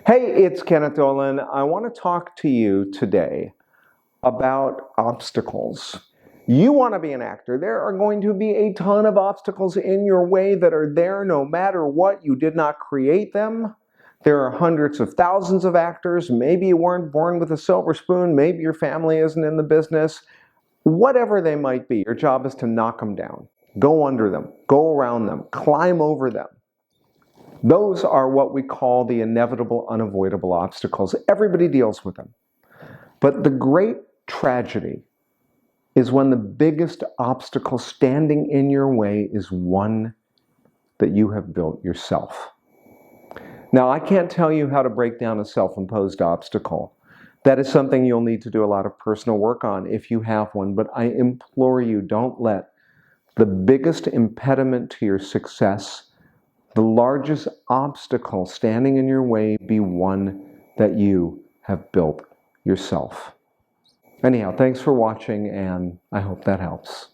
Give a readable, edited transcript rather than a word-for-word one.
Hey, it's Kenneth. I want to talk to you today about obstacles. You want to be an actor. There are going to be a ton of obstacles in your way that are there no matter what. You did not create them. There are hundreds of thousands of actors. Maybe you weren't born with a silver spoon. Maybe your family isn't in the business. Whatever they might be, your job is to knock them down, go under them, go around them, climb over them. Those are what we call the inevitable, unavoidable obstacles. Everybody deals with them. But the great tragedy is when the biggest obstacle standing in your way is one that you have built yourself. Now, I can't tell you how to break down a self-imposed obstacle. That is something you'll need to do a lot of personal work on if you have one, but I implore you, don't let the biggest impediment to your success, the largest obstacle standing in your way, be one that you have built yourself. Anyhow, thanks for watching, and I hope that helps.